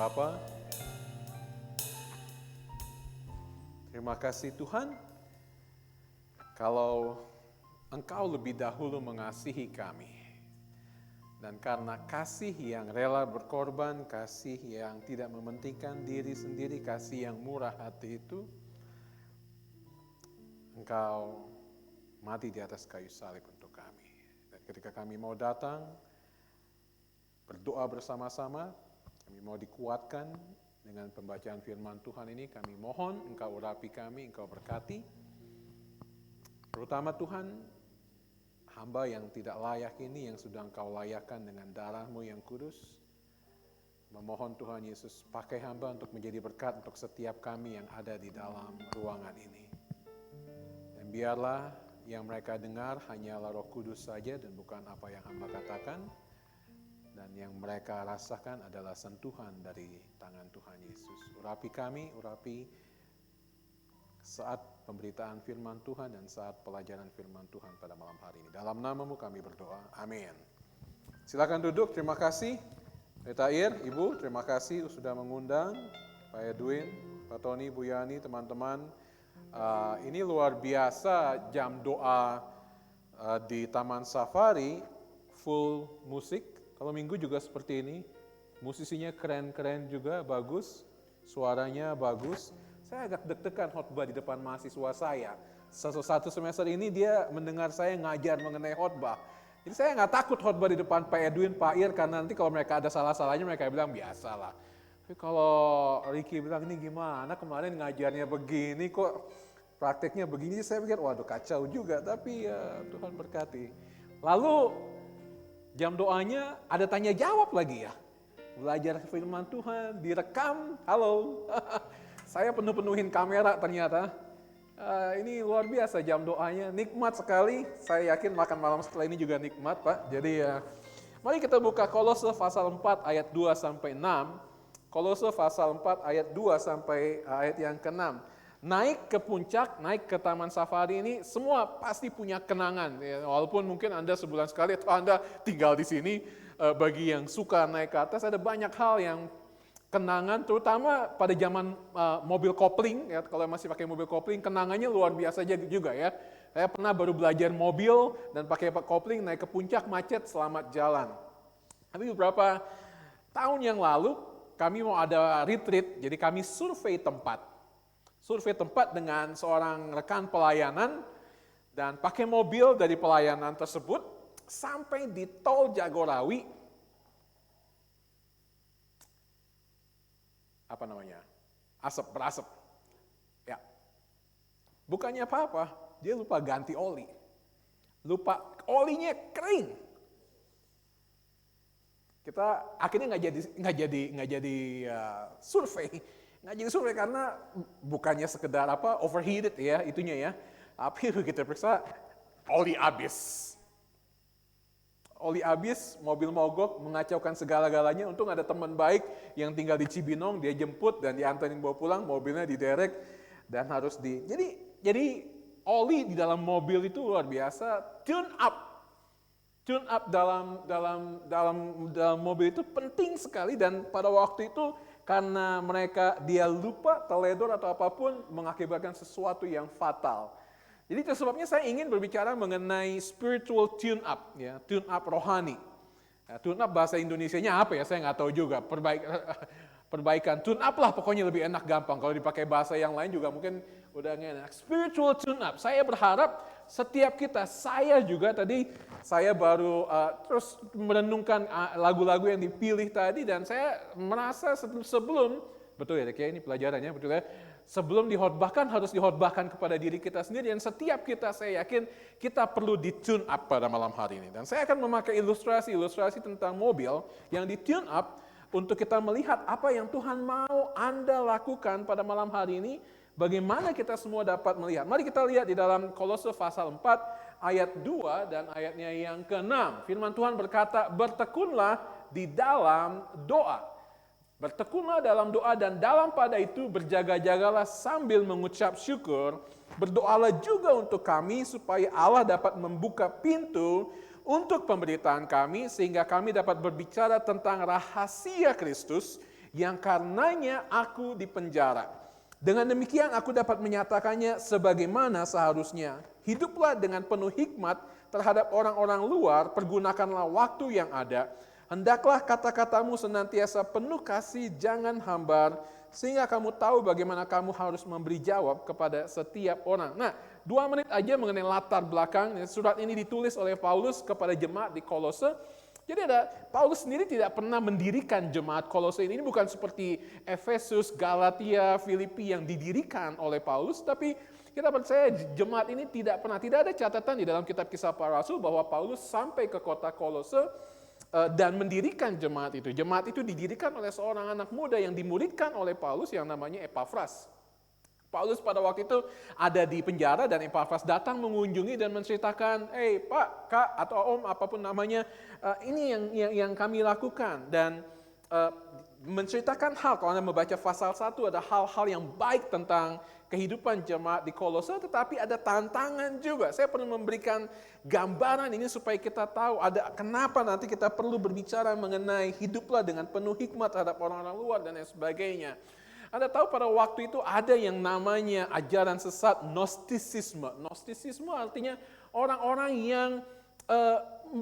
Bapa, terima kasih Tuhan, kalau Engkau lebih dahulu mengasihi kami. Dan karena kasih yang rela berkorban, kasih yang tidak mementingkan diri sendiri, kasih yang murah hati itu, Engkau mati di atas kayu salib untuk kami. Dan ketika kami mau datang, berdoa bersama-sama, kami mau dikuatkan dengan pembacaan firman Tuhan ini, kami mohon Engkau urapi kami, Engkau berkati. Terutama Tuhan, hamba yang tidak layak ini yang sudah Engkau layakkan dengan darah-Mu yang kudus. Memohon Tuhan Yesus pakai hamba untuk menjadi berkat untuk setiap kami yang ada di dalam ruangan ini. Dan biarlah yang mereka dengar hanyalah Roh Kudus saja dan bukan apa yang hamba katakan. Dan yang mereka rasakan adalah sentuhan dari tangan Tuhan Yesus. Urapi kami, urapi saat pemberitaan firman Tuhan dan saat pelajaran firman Tuhan pada malam hari ini. Dalam nama-Mu kami berdoa. Amin. Silakan duduk, terima kasih. Retair, Ibu, terima kasih sudah mengundang Pak Edwin, Pak Tony, Bu Yani, teman-teman. Ini luar biasa jam doa di Taman Safari, full musik. Kalau minggu juga seperti ini, musisinya keren-keren juga, bagus, suaranya bagus. Saya agak deg-degan khotbah di depan mahasiswa saya. Satu semester ini dia mendengar saya ngajar mengenai khotbah. Jadi saya nggak takut khotbah di depan Pak Edwin, Pak Ir, karena nanti kalau mereka ada salah-salahnya mereka bilang biasalah. Tapi kalau Ricky bilang ini gimana, kemarin ngajarnya begini kok prakteknya begini, saya pikir waduh kacau juga, tapi ya Tuhan berkati. Lalu jam doanya ada tanya jawab lagi ya. Belajar firman Tuhan, direkam, halo. Saya penuhin kamera ternyata. Ini luar biasa jam doanya, nikmat sekali. Saya yakin makan malam setelah ini juga nikmat Pak. Jadi ya, mari kita buka Kolose pasal 4 ayat 2 sampai 6. Kolose pasal 4 ayat 2 sampai ayat yang ke-6. Naik ke puncak, naik ke Taman Safari ini semua pasti punya kenangan. Ya, walaupun mungkin Anda sebulan sekali atau Anda tinggal di sini, bagi yang suka naik ke atas ada banyak hal yang kenangan, terutama pada zaman mobil kopling. Ya, kalau masih pakai mobil kopling, kenangannya luar biasa juga ya. Saya pernah baru belajar mobil dan pakai kopling naik ke puncak macet, selamat jalan. Tapi beberapa tahun yang lalu kami mau ada retreat, jadi kami survei tempat. Survei tempat dengan seorang rekan pelayanan dan pakai mobil dari pelayanan tersebut sampai di tol Jagorawi. Apa namanya? Berasap. Ya. Bukannya apa-apa, dia lupa ganti oli. Lupa olinya kering. Kita akhirnya nggak jadi survei. Nggak jadi survei karena bukannya sekedar overheated ya itunya ya. Tapi kita periksa oli habis. Oli habis, mobil mogok, mengacaukan segala-galanya. Untung ada teman baik yang tinggal di Cibinong, dia jemput dan diantarin bawa pulang, mobilnya diderek dan harus jadi oli di dalam mobil itu luar biasa. Tune up dalam mobil itu penting sekali dan pada waktu itu karena dia lupa, teledor atau apapun mengakibatkan sesuatu yang fatal. Jadi itu sebabnya saya ingin berbicara mengenai spiritual tune up, ya, tune up rohani. Ya, tune up bahasa Indonesianya apa ya? Saya nggak tahu juga. Perbaikan, tune up lah pokoknya lebih enak gampang. Kalau dipakai bahasa yang lain juga mungkin udah nggak enak. Spiritual tune up. Saya berharap setiap kita, saya juga tadi saya baru terus merenungkan lagu-lagu yang dipilih tadi dan saya merasa sebelum betul ya, kayak ini pelajarannya betul ya. Sebelum dihotbahkan harus dihotbahkan kepada diri kita sendiri dan setiap kita saya yakin kita perlu di-tune up pada malam hari ini. Dan saya akan memakai ilustrasi tentang mobil yang di-tune up untuk kita melihat apa yang Tuhan mau Anda lakukan pada malam hari ini, bagaimana kita semua dapat melihat. Mari kita lihat di dalam Kolose pasal 4 ayat 2 dan ayatnya yang ke-6. Firman Tuhan berkata, bertekunlah di dalam doa. Bertekunlah dalam doa dan dalam pada itu berjaga-jagalah sambil mengucap syukur. Berdoalah juga untuk kami supaya Allah dapat membuka pintu untuk pemberitaan kami sehingga kami dapat berbicara tentang rahasia Kristus yang karenanya aku dipenjara. Dengan demikian aku dapat menyatakannya sebagaimana seharusnya. Hiduplah dengan penuh hikmat terhadap orang-orang luar, pergunakanlah waktu yang ada. Hendaklah kata-katamu senantiasa penuh kasih, jangan hambar, sehingga kamu tahu bagaimana kamu harus memberi jawab kepada setiap orang. Nah, 2 menit aja mengenai latar belakang. Surat ini ditulis oleh Paulus kepada jemaat di Kolose. Jadi Paulus sendiri tidak pernah mendirikan jemaat Kolose ini. Ini bukan seperti Efesus, Galatia, Filipi yang didirikan oleh Paulus, tapi kita percaya jemaat ini tidak ada catatan di dalam kitab Kisah Para Rasul bahwa Paulus sampai ke kota Kolose dan mendirikan jemaat itu. Jemaat itu didirikan oleh seorang anak muda yang dimuridkan oleh Paulus yang namanya Epafras. Paulus pada waktu itu ada di penjara dan Epafras datang mengunjungi dan menceritakan, Pak, Kak, atau Om, apapun namanya, ini yang kami lakukan. Dan menceritakan hal, kalau Anda membaca pasal 1, ada hal-hal yang baik tentang kehidupan jemaat di Kolose, tetapi ada tantangan juga. Saya perlu memberikan gambaran ini supaya kita tahu ada kenapa nanti kita perlu berbicara mengenai hiduplah dengan penuh hikmat terhadap orang-orang luar dan lain sebagainya. Anda tahu pada waktu itu ada yang namanya ajaran sesat Gnostisisme. Gnostisisme artinya orang-orang yang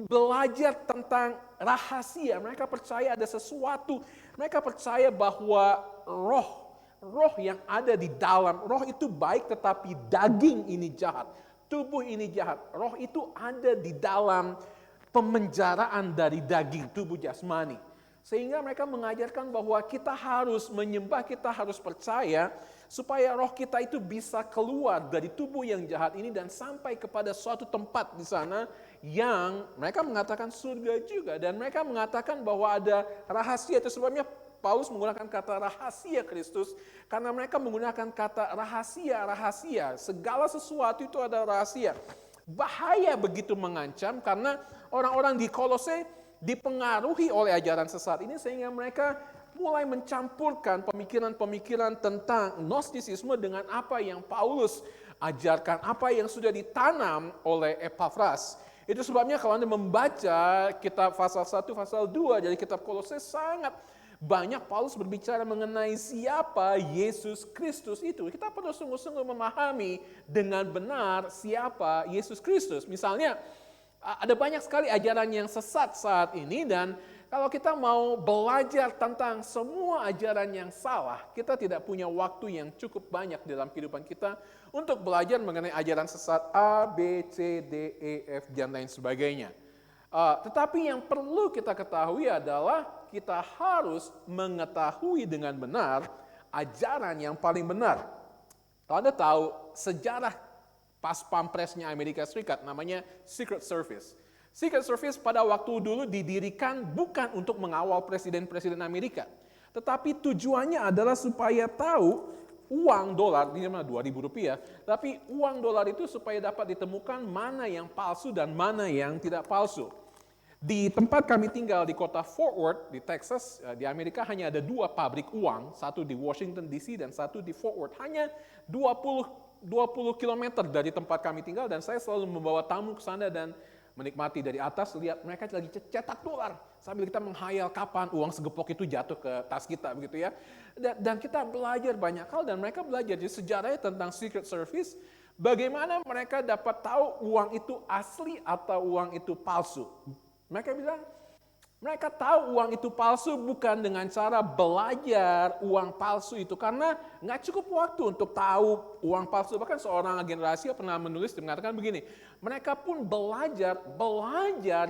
belajar tentang rahasia. Mereka percaya ada sesuatu. Mereka percaya bahwa roh yang ada di dalam, roh itu baik tetapi daging ini jahat. Tubuh ini jahat. Roh itu ada di dalam pemenjaraan dari daging, tubuh jasmani. Sehingga mereka mengajarkan bahwa kita harus menyembah, kita harus percaya supaya roh kita itu bisa keluar dari tubuh yang jahat ini dan sampai kepada suatu tempat di sana yang mereka mengatakan surga juga. Dan mereka mengatakan bahwa ada rahasia. Itu sebabnya Paulus menggunakan kata rahasia Kristus karena mereka menggunakan kata rahasia. Segala sesuatu itu ada rahasia. Bahaya begitu mengancam karena orang-orang di Kolose dipengaruhi oleh ajaran sesat ini sehingga mereka mulai mencampurkan pemikiran-pemikiran tentang Gnostisisme dengan apa yang Paulus ajarkan, apa yang sudah ditanam oleh Epafras. Itu sebabnya kalau Anda membaca kitab pasal 1, pasal 2 dari kitab Kolose, sangat banyak Paulus berbicara mengenai siapa Yesus Kristus itu. Kita perlu sungguh-sungguh memahami dengan benar siapa Yesus Kristus. Misalnya, ada banyak sekali ajaran yang sesat saat ini dan kalau kita mau belajar tentang semua ajaran yang salah, kita tidak punya waktu yang cukup banyak dalam kehidupan kita untuk belajar mengenai ajaran sesat A, B, C, D, E, F, dan lain sebagainya. Tetapi yang perlu kita ketahui adalah kita harus mengetahui dengan benar ajaran yang paling benar. Kalau Anda tahu sejarah pas pampresnya Amerika Serikat namanya Secret Service. Secret Service pada waktu dulu didirikan bukan untuk mengawal presiden-presiden Amerika. Tetapi tujuannya adalah supaya tahu uang dolar, ini mana 2.000 rupiah, tapi uang dolar itu supaya dapat ditemukan mana yang palsu dan mana yang tidak palsu. Di tempat kami tinggal di kota Fort Worth di Texas, di Amerika hanya ada 2 pabrik uang, satu di Washington DC dan satu di Fort Worth. Hanya 20 km dari tempat kami tinggal dan saya selalu membawa tamu ke sana dan menikmati dari atas, lihat mereka lagi cetak dolar sambil kita menghayal kapan uang segepok itu jatuh ke tas kita begitu ya. Dan kita belajar banyak hal dan mereka belajar sejarahnya tentang Secret Service, bagaimana mereka dapat tahu uang itu asli atau uang itu palsu. Mereka bilang mereka tahu uang itu palsu bukan dengan cara belajar uang palsu itu. Karena nggak cukup waktu untuk tahu uang palsu. Bahkan seorang agen rahasia pernah menulis dan mengatakan begini. Mereka pun belajar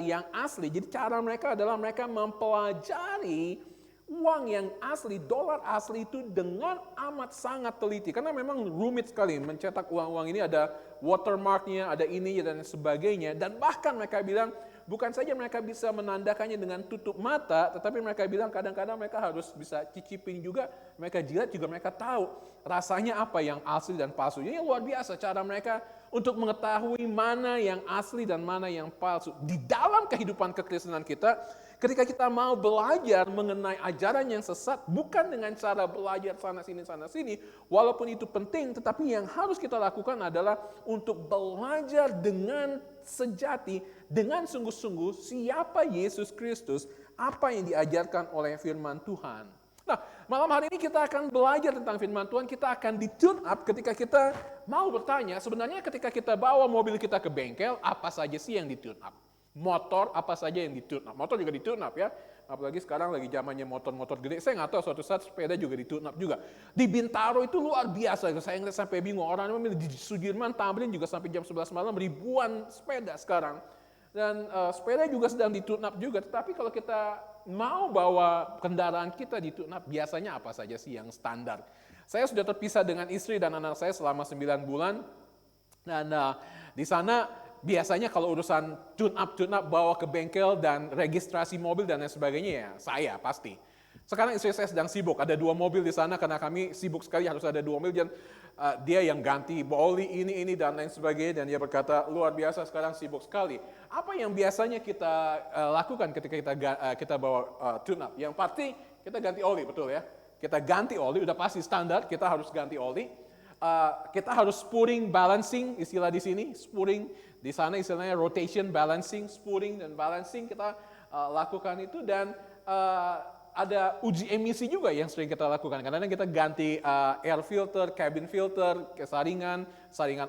yang asli. Jadi cara mereka adalah mereka mempelajari uang yang asli, dolar asli itu dengan amat sangat teliti. Karena memang rumit sekali mencetak uang-uang ini. Ada watermarknya, ada ini dan sebagainya. Dan bahkan mereka bilang, bukan saja mereka bisa menandakannya dengan tutup mata, tetapi mereka bilang kadang-kadang mereka harus bisa cicipin juga, mereka jilat juga mereka tahu rasanya apa yang asli dan palsu. Ini luar biasa cara mereka untuk mengetahui mana yang asli dan mana yang palsu. Di dalam kehidupan kekristenan kita, ketika kita mau belajar mengenai ajaran yang sesat, bukan dengan cara belajar sana sini, walaupun itu penting, tetapi yang harus kita lakukan adalah untuk belajar dengan sejati, dengan sungguh-sungguh siapa Yesus Kristus, apa yang diajarkan oleh firman Tuhan. Nah, malam hari ini kita akan belajar tentang firman Tuhan, kita akan di-tune up ketika kita mau bertanya, sebenarnya ketika kita bawa mobil kita ke bengkel, apa saja sih yang di-tune up? Motor apa saja yang di-tune up? Motor juga di-tune up ya. Apalagi sekarang lagi zamannya motor-motor gede. Saya nggak tahu suatu saat sepeda juga di-tune up juga. Di Bintaro itu luar biasa. Saya ngeliat sampai bingung. Orang di Sudirman, Tamrin juga sampai jam 11 malam ribuan sepeda sekarang. Dan sepeda juga sedang di-tune up juga. Tetapi kalau kita mau bawa kendaraan kita di-tune up, biasanya apa saja sih yang standar? Saya sudah terpisah dengan istri dan anak saya selama 9 bulan. Dan di sana biasanya kalau urusan tune up bawa ke bengkel dan registrasi mobil dan lain sebagainya ya saya pasti. Sekarang istri saya sedang sibuk, ada 2 mobil di sana karena kami sibuk sekali harus ada 2 mobil dan dia yang ganti oli ini dan lain sebagainya dan dia berkata luar biasa sekarang sibuk sekali. Apa yang biasanya kita lakukan ketika kita bawa tune up? Yang pasti kita ganti oli, betul ya? Kita ganti oli, udah pasti standar kita harus ganti oli. Kita harus spurring balancing, istilah di sini spurring. Di sana istilahnya rotation, balancing, spurring, dan balancing kita lakukan itu. Dan ada uji emisi juga yang sering kita lakukan. Kadang-kadang kita ganti air filter, cabin filter, saringan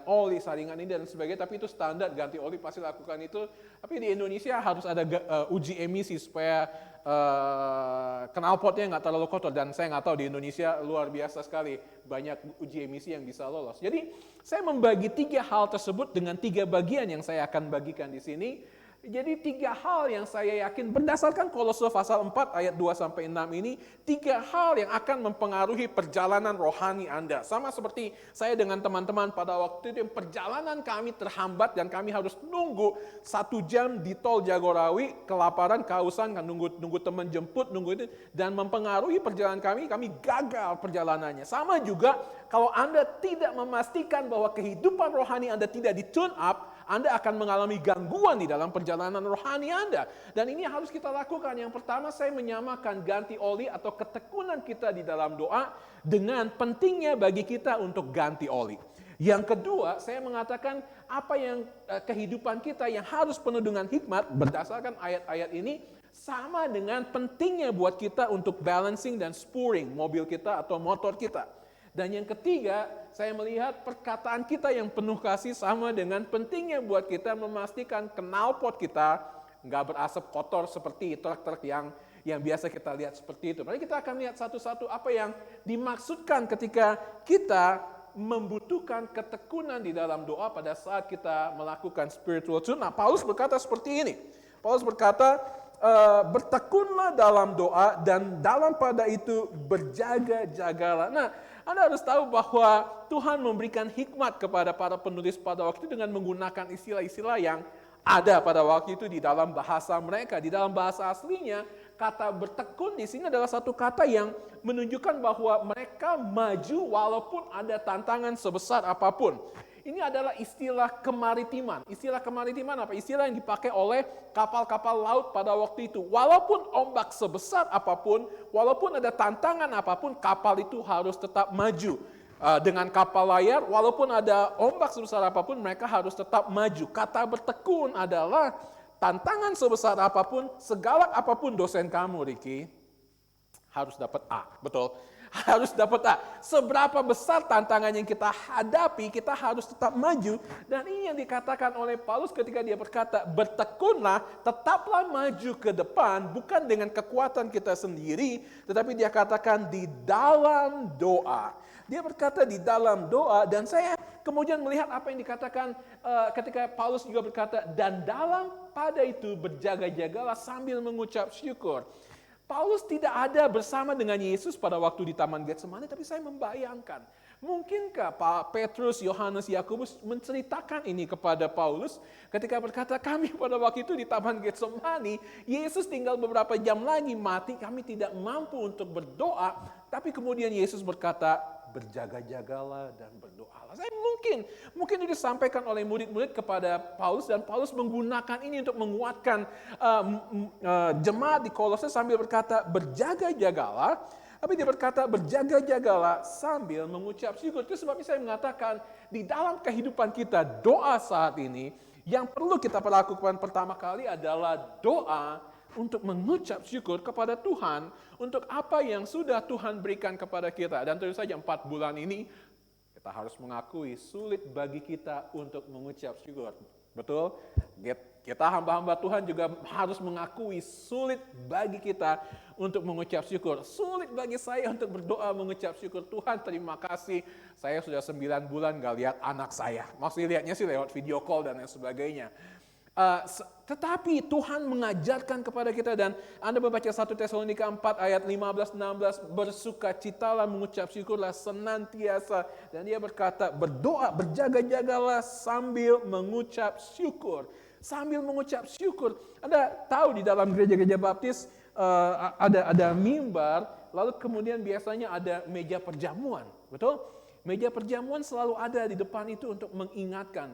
oli, saringan ini dan sebagainya. Tapi itu standar, ganti oli pasti lakukan itu. Tapi di Indonesia harus ada uji emisi supaya knalpotnya nggak terlalu kotor. Dan saya nggak tahu di Indonesia luar biasa sekali banyak uji emisi yang bisa lolos. Jadi saya membagi 3 hal tersebut dengan 3 bagian yang saya akan bagikan di sini. Jadi 3 hal yang saya yakin berdasarkan Kolose pasal 4 ayat 2-6 ini, 3 hal yang akan mempengaruhi perjalanan rohani Anda. Sama seperti saya dengan teman-teman pada waktu itu, perjalanan kami terhambat dan kami harus nunggu 1 jam di tol Jagorawi, kelaparan, kehausan, kan nunggu teman jemput, nunggu itu, dan mempengaruhi perjalanan kami gagal perjalanannya. Sama juga kalau Anda tidak memastikan bahwa kehidupan rohani Anda tidak di-tune up, Anda akan mengalami gangguan di dalam perjalanan rohani Anda. Dan ini harus kita lakukan. Yang pertama saya menyamakan ganti oli atau ketekunan kita di dalam doa dengan pentingnya bagi kita untuk ganti oli. Yang kedua, saya mengatakan apa yang kehidupan kita yang harus penuh dengan hikmat berdasarkan ayat-ayat ini sama dengan pentingnya buat kita untuk balancing dan spurring mobil kita atau motor kita. Dan yang ketiga, saya melihat perkataan kita yang penuh kasih sama dengan pentingnya buat kita memastikan knalpot kita nggak berasap kotor seperti truk-truk yang biasa kita lihat seperti itu. Mari kita akan lihat satu-satu apa yang dimaksudkan ketika kita membutuhkan ketekunan di dalam doa pada saat kita melakukan spiritual tune. Nah, Paulus berkata seperti ini. Paulus berkata, bertekunlah dalam doa dan dalam pada itu berjaga-jagalah. Nah, Anda harus tahu bahwa Tuhan memberikan hikmat kepada para penulis pada waktu itu dengan menggunakan istilah-istilah yang ada pada waktu itu di dalam bahasa mereka. Di dalam bahasa aslinya, kata bertekun di sini adalah satu kata yang menunjukkan bahwa mereka maju walaupun ada tantangan sebesar apapun. Ini adalah istilah kemaritiman. Istilah kemaritiman apa? Istilah yang dipakai oleh kapal-kapal laut pada waktu itu. Walaupun ombak sebesar apapun, walaupun ada tantangan apapun, kapal itu harus tetap maju. Dengan kapal layar, walaupun ada ombak sebesar apapun, mereka harus tetap maju. Kata bertekun adalah tantangan sebesar apapun, segalak apapun dosen kamu, Ricky, harus dapat A. Betul? Harus dapat A. Seberapa besar tantangan yang kita hadapi, kita harus tetap maju. Dan ini yang dikatakan oleh Paulus ketika dia berkata, bertekunlah, tetaplah maju ke depan, bukan dengan kekuatan kita sendiri, tetapi dia katakan di dalam doa. Dia berkata di dalam doa, dan saya kemudian melihat apa yang dikatakan ketika Paulus juga berkata, dan dalam pada itu berjaga-jagalah sambil mengucap syukur. Paulus tidak ada bersama dengan Yesus pada waktu di Taman Getsemani, tapi saya membayangkan, mungkinkah Pak Petrus, Yohanes, Yakobus menceritakan ini kepada Paulus ketika berkata, kami pada waktu itu di Taman Getsemani, Yesus tinggal beberapa jam lagi mati, kami tidak mampu untuk berdoa, tapi kemudian Yesus berkata, berjaga-jagalah dan berdoalah. Saya mungkin itu disampaikan oleh murid-murid kepada Paulus, dan Paulus menggunakan ini untuk menguatkan jemaat di Kolose sambil berkata berjaga-jagalah, tapi dia berkata berjaga-jagalah sambil mengucap syukur. Itu sebabnya saya mengatakan di dalam kehidupan kita doa saat ini yang perlu kita lakukan pertama kali adalah doa untuk mengucap syukur kepada Tuhan untuk apa yang sudah Tuhan berikan kepada kita. Dan tentu saja 4 bulan ini kita harus mengakui sulit bagi kita untuk mengucap syukur. Betul? Kita hamba-hamba Tuhan juga harus mengakui sulit bagi kita untuk mengucap syukur. Sulit bagi saya untuk berdoa mengucap syukur. Tuhan terima kasih, saya sudah 9 bulan gak lihat anak saya. Maksudnya lihatnya sih lewat video call dan lain sebagainya. Tetapi Tuhan mengajarkan kepada kita, dan Anda membaca 1 Tesalonika 4 ayat 15-16, bersukacitalah, mengucap syukurlah senantiasa. Dan dia berkata, berdoa, berjaga-jagalah sambil mengucap syukur. Sambil mengucap syukur. Anda tahu di dalam gereja-gereja baptis ada mimbar, lalu kemudian biasanya ada meja perjamuan. Betul? Meja perjamuan selalu ada di depan itu untuk mengingatkan.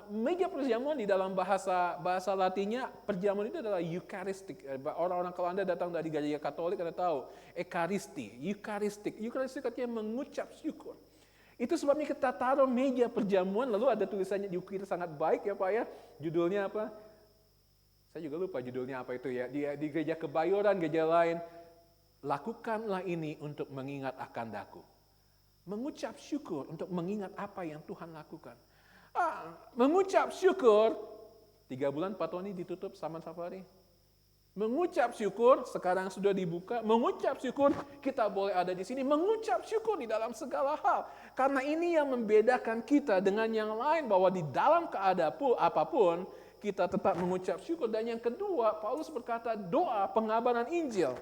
Meja perjamuan di dalam bahasa Latinnya, perjamuan itu adalah Eucharistic. Orang-orang kalau Anda datang dari gereja Katolik Anda tahu Ekaristi, Eucharistic. Eucharistic artinya mengucap syukur. Itu sebabnya kita taruh meja perjamuan, lalu ada tulisannya diukir sangat baik ya Pak ya. Judulnya apa? Saya juga lupa judulnya apa itu ya. Di gereja Kebayoran, gereja lain, lakukanlah ini untuk mengingat akan daku. Mengucap syukur untuk mengingat apa yang Tuhan lakukan. Mengucap syukur, 3 bulan Pak Tony ditutup Saman Safari. Mengucap syukur, sekarang sudah dibuka. Mengucap syukur, kita boleh ada di sini. Mengucap syukur di dalam segala hal. Karena ini yang membedakan kita dengan yang lain, bahwa di dalam keadaan apapun, kita tetap mengucap syukur. Dan yang kedua, Paulus berkata doa pengabaran Injil.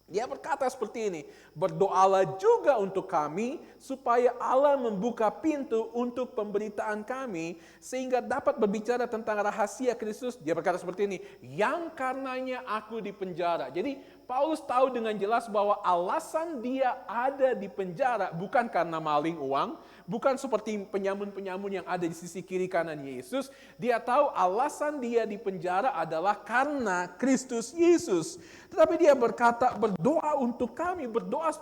Dia berkata seperti ini, berdoalah juga untuk kami supaya Allah membuka pintu untuk pemberitaan kami sehingga dapat berbicara tentang rahasia Kristus. Dia berkata seperti ini, yang karenanya aku dipenjara. Jadi Paulus tahu dengan jelas bahwa alasan dia ada di penjara bukan karena maling uang, bukan seperti penyamun-penyamun yang ada di sisi kiri kanan Yesus. Dia tahu alasan dia di penjara adalah karena Kristus Yesus. Tetapi dia berkata berdoa untuk kami,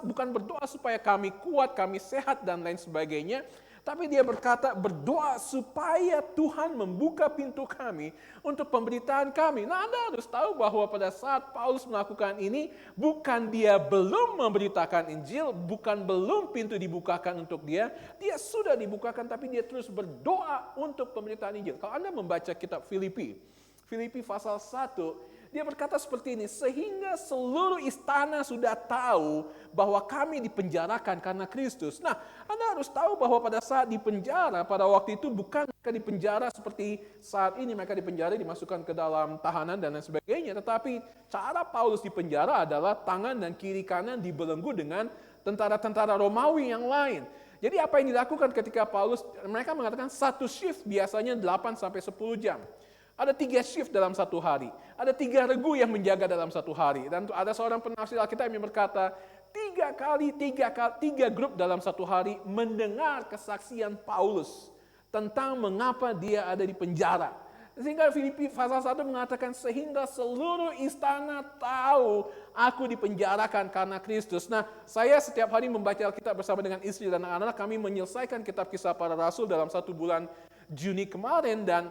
bukan berdoa supaya kami kuat, kami sehat dan lain sebagainya. Tapi dia berkata berdoa supaya Tuhan membuka pintu kami untuk pemberitaan kami. Nah, Anda harus tahu bahwa pada saat Paulus melakukan ini, bukan dia belum memberitakan Injil, bukan belum pintu dibukakan untuk dia sudah dibukakan, tapi dia terus berdoa untuk pemberitaan Injil. Kalau Anda membaca kitab Filipi pasal 1, dia berkata seperti ini, sehingga seluruh istana sudah tahu bahwa kami dipenjarakan karena Kristus. Nah, Anda harus tahu bahwa pada saat dipenjara, pada waktu itu bukan mereka dipenjara seperti saat ini, mereka dipenjara, dimasukkan ke dalam tahanan dan lain sebagainya. Tetapi cara Paulus dipenjara adalah tangan dan kiri kanan dibelenggu dengan tentara-tentara Romawi yang lain. Jadi apa yang dilakukan ketika Paulus, mereka mengatakan satu shift biasanya 8 sampai 10 jam. Ada 3 shift dalam satu hari. Ada 3 regu yang menjaga dalam satu hari. Dan ada seorang penafsir Alkitab yang berkata, 3 grup dalam satu hari mendengar kesaksian Paulus tentang mengapa dia ada di penjara. Sehingga Filipi pasal 1 mengatakan, sehingga seluruh istana tahu aku dipenjarakan karena Kristus. Nah, saya setiap hari membaca Alkitab bersama dengan istri dan anak-anak. Kami menyelesaikan kitab Kisah Para Rasul dalam 1 bulan Juni kemarin, dan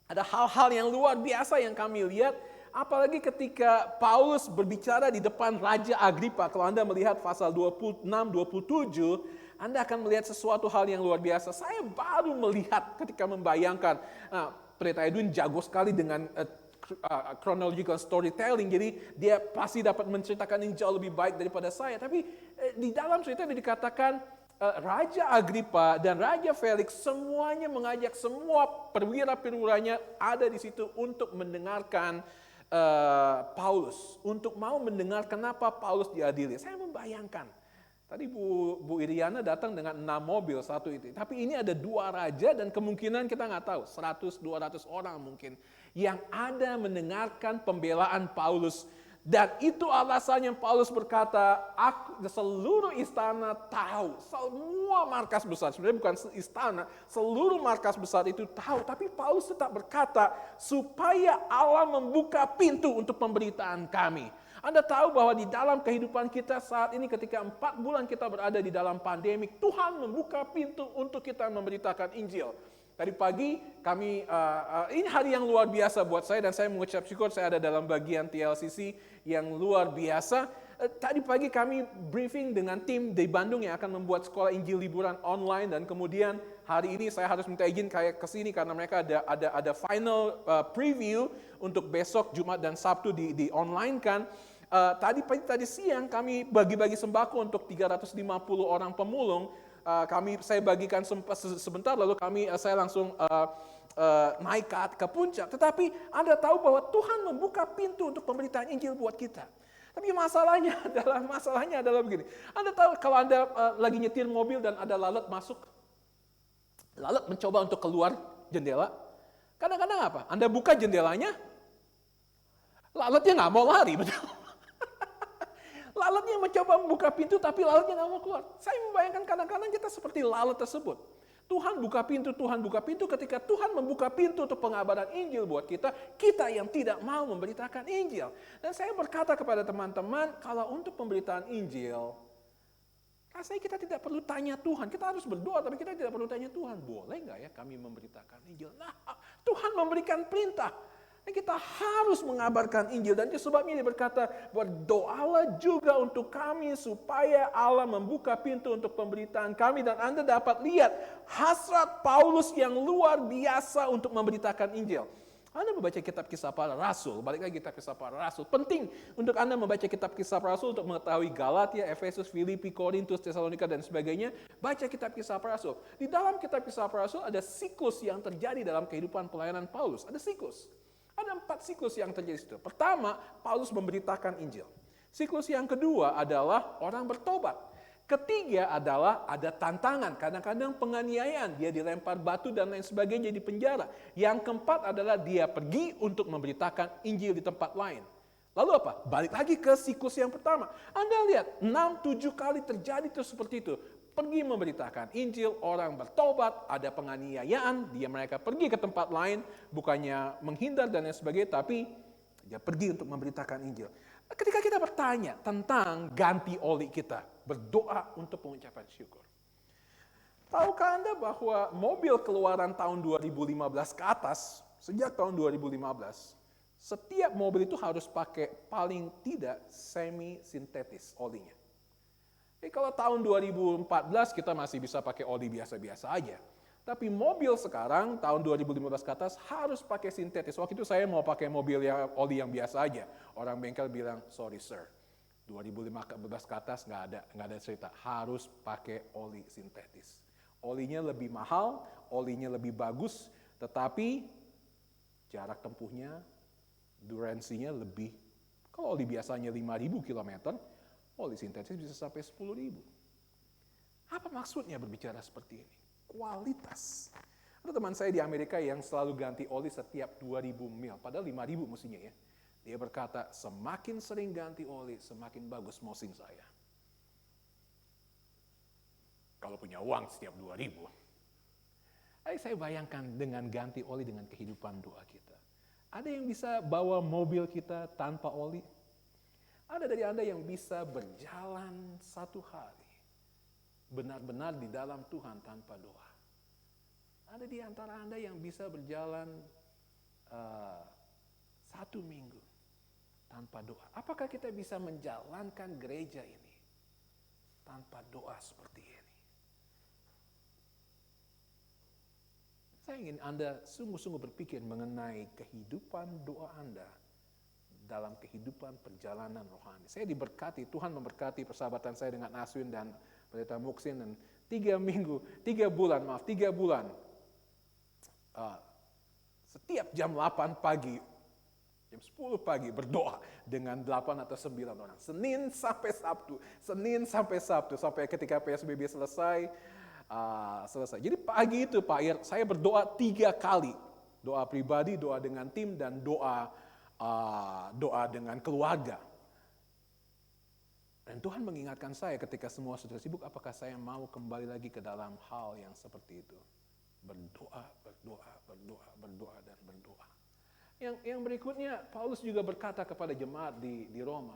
ada hal-hal yang luar biasa yang kami lihat, apalagi ketika Paulus berbicara di depan Raja Agripa. Kalau Anda melihat pasal 26-27, Anda akan melihat sesuatu hal yang luar biasa. Saya baru melihat ketika membayangkan, Pendeta Edwin jago sekali dengan chronological storytelling, jadi dia pasti dapat menceritakan ini jauh lebih baik daripada saya. Tapi di dalam cerita dikatakan, Raja Agripa dan Raja Felix semuanya mengajak semua perwira-perwiranya ada di situ untuk mendengarkan Paulus, untuk mau mendengar kenapa Paulus diadili. Saya membayangkan, tadi Bu Iriana datang dengan 6 mobil satu itu, tapi ini ada 2 raja dan kemungkinan kita nggak tahu 100-200 orang mungkin yang ada mendengarkan pembelaan Paulus. Dan itu alasannya Paulus berkata, seluruh istana tahu, semua markas besar, sebenarnya bukan istana, seluruh markas besar itu tahu, tapi Paulus tetap berkata, supaya Allah membuka pintu untuk pemberitaan kami. Anda tahu bahwa di dalam kehidupan kita saat ini, ketika 4 bulan kita berada di dalam pandemik, Tuhan membuka pintu untuk kita memberitakan Injil. Tadi pagi kami, ini hari yang luar biasa buat saya dan saya mengucap syukur saya ada dalam bagian TLCC yang luar biasa. Tadi pagi kami briefing dengan tim di Bandung yang akan membuat sekolah Injil liburan online dan kemudian hari ini saya harus minta izin kayak ke sini karena mereka ada final preview untuk besok Jumat dan Sabtu di online kan. Tadi siang kami bagi-bagi sembako untuk 350 orang pemulung. Saya bagikan sebentar lalu saya langsung naik ke puncak. Tetapi Anda tahu bahwa Tuhan membuka pintu untuk pemberitaan Injil buat kita. Tapi masalahnya adalah begini. Anda tahu kalau Anda lagi nyetir mobil dan ada lalat masuk, lalat mencoba untuk keluar jendela. Kadang-kadang apa? Anda buka jendelanya, lalatnya nggak mau lari, betul? Lalatnya mencoba membuka pintu, tapi lalatnya nggak mau keluar. Saya membayangkan kadang-kadang kita seperti lalat tersebut. Tuhan buka pintu ketika Tuhan membuka pintu untuk pengabaran Injil buat kita, kita yang tidak mau memberitakan Injil. Dan saya berkata kepada teman-teman, kalau untuk pemberitaan Injil, rasanya kita tidak perlu tanya Tuhan. Kita harus berdoa, tapi kita tidak perlu tanya Tuhan. Boleh nggak ya kami memberitakan Injil? Nah, Tuhan memberikan perintah. Kita harus mengabarkan Injil dan itu sebabnya dia berkata, berdoalah juga untuk kami supaya Allah membuka pintu untuk pemberitaan kami dan Anda dapat lihat hasrat Paulus yang luar biasa untuk memberitakan Injil. Anda membaca kitab Kisah Para Rasul, balik lagi kitab Kisah Para Rasul. Penting untuk Anda membaca kitab Kisah Para Rasul untuk mengetahui Galatia, Efesus, Filipi, Korintus, Tesalonika dan sebagainya. Baca kitab Kisah Para Rasul. Di dalam kitab Kisah Para Rasul ada siklus yang terjadi dalam kehidupan pelayanan Paulus. Ada siklus. Ada 4 siklus yang terjadi di situ. Pertama, Paulus memberitakan Injil. Siklus yang kedua adalah orang bertobat. Ketiga adalah ada tantangan, kadang-kadang penganiayaan, dia dilempar batu dan lain sebagainya di penjara. Yang keempat adalah dia pergi untuk memberitakan Injil di tempat lain. Lalu apa? Balik lagi ke siklus yang pertama. Anda lihat, 6-7 kali terjadi itu seperti itu. Pergi memberitakan Injil, orang bertobat, ada penganiayaan, mereka pergi ke tempat lain, bukannya menghindar dan lain sebagainya, tapi dia pergi untuk memberitakan Injil. Ketika kita bertanya tentang ganti oli kita, berdoa untuk pengucapan syukur. Tahukah Anda bahwa mobil keluaran tahun 2015 ke atas, sejak tahun 2015, setiap mobil itu harus pakai paling tidak semi-sintetis olinya. Jadi kalau tahun 2014 kita masih bisa pakai oli biasa-biasa aja. Tapi mobil sekarang tahun 2015 ke atas harus pakai sintetis. Waktu itu saya mau pakai mobil oli yang biasa aja. Orang bengkel bilang, sorry sir, 2015 ke atas nggak ada cerita. Harus pakai oli sintetis. Olinya lebih mahal, olinya lebih bagus, tetapi jarak tempuhnya, duransinya lebih. Kalau oli biasanya 5.000 km, oli sintetis bisa sampai 10.000. Apa maksudnya berbicara seperti ini? Kualitas. Ada teman saya di Amerika yang selalu ganti oli setiap 2.000 mil, padahal 5.000 mestinya ya. Dia berkata, semakin sering ganti oli, semakin bagus mesin saya. Kalau punya uang setiap 2.000. Saya bayangkan dengan ganti oli dengan kehidupan doa kita. Ada yang bisa bawa mobil kita tanpa oli? Ada dari Anda yang bisa berjalan 1 hari, benar-benar di dalam Tuhan tanpa doa. Ada di antara Anda yang bisa berjalan 1 minggu tanpa doa. Apakah kita bisa menjalankan gereja ini tanpa doa seperti ini? Saya ingin Anda sungguh-sungguh berpikir mengenai kehidupan doa Anda dalam kehidupan perjalanan rohani. Saya diberkati, Tuhan memberkati persahabatan saya dengan Aswin dan Pendeta Muksin dan 3 bulan, setiap jam 8 pagi, jam 10 pagi berdoa dengan 8 atau 9 orang. Senin sampai Sabtu, sampai ketika PSBB selesai. Jadi pagi itu Pak saya berdoa 3 kali. Doa pribadi, doa dengan tim, dan doa dengan keluarga. Dan Tuhan mengingatkan saya ketika semua sudah sibuk, apakah saya mau kembali lagi ke dalam hal yang seperti itu. Berdoa, dan berdoa. Yang berikutnya, Paulus juga berkata kepada jemaat di Roma,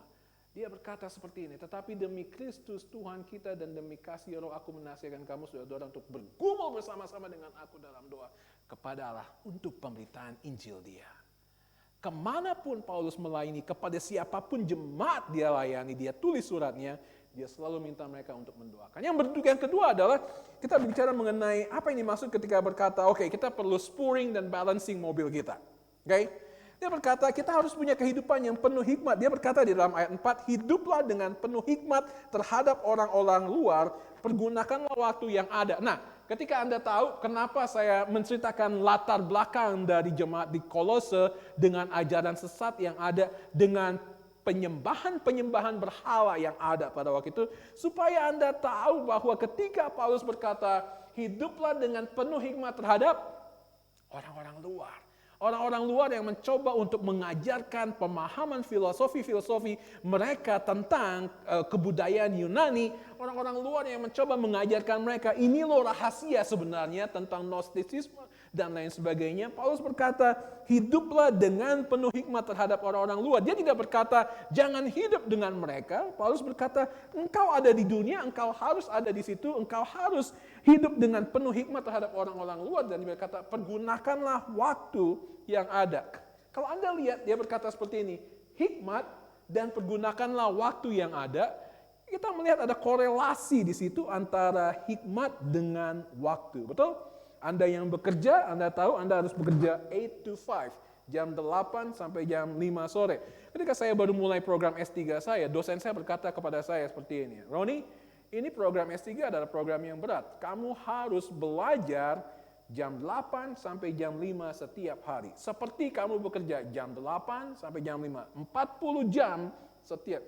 Dia berkata seperti ini, tetapi demi Kristus Tuhan kita dan demi kasih roh aku menasihatkan kamu saudara untuk bergumul bersama-sama dengan aku dalam doa kepada Allah untuk pemberitaan Injil Dia. Kemanapun Paulus melayani, kepada siapapun jemaat dia layani, dia tulis suratnya, dia selalu minta mereka untuk mendoakan. Yang kedua adalah kita bicara mengenai apa yang dimaksud ketika berkata, oke, kita perlu spurring dan balancing mobil kita. Oke? Dia berkata kita harus punya kehidupan yang penuh hikmat. Dia berkata di dalam ayat 4, hiduplah dengan penuh hikmat terhadap orang-orang luar, pergunakanlah waktu yang ada. Nah, ketika Anda tahu kenapa saya menceritakan latar belakang dari jemaat di Kolose dengan ajaran sesat yang ada, dengan penyembahan berhala yang ada pada waktu itu, supaya Anda tahu bahwa ketika Paulus berkata, hiduplah dengan penuh hikmat terhadap orang-orang luar. Orang-orang luar yang mencoba untuk mengajarkan pemahaman filosofi mereka tentang kebudayaan Yunani. Orang-orang luar yang mencoba mengajarkan mereka, ini loh rahasia sebenarnya tentang Gnostisisme dan lain sebagainya. Paulus berkata, hiduplah dengan penuh hikmat terhadap orang-orang luar. Dia tidak berkata, jangan hidup dengan mereka. Paulus berkata, engkau ada di dunia, engkau harus ada di situ, engkau harus hidup dengan penuh hikmat terhadap orang-orang luar. Dan dia berkata, pergunakanlah waktu yang ada. Kalau Anda lihat, dia berkata seperti ini, hikmat dan pergunakanlah waktu yang ada. Kita melihat ada korelasi di situ antara hikmat dengan waktu. Betul? Anda yang bekerja, Anda tahu Anda harus bekerja 8 to 5. Jam 8 sampai jam 5 sore. Ketika saya baru mulai program S3 saya, dosen saya berkata kepada saya seperti ini, Roni, ini program S3 adalah program yang berat. Kamu harus belajar jam 8 sampai jam 5 setiap hari. Seperti kamu bekerja jam 8 sampai jam 5. 40 jam setiap,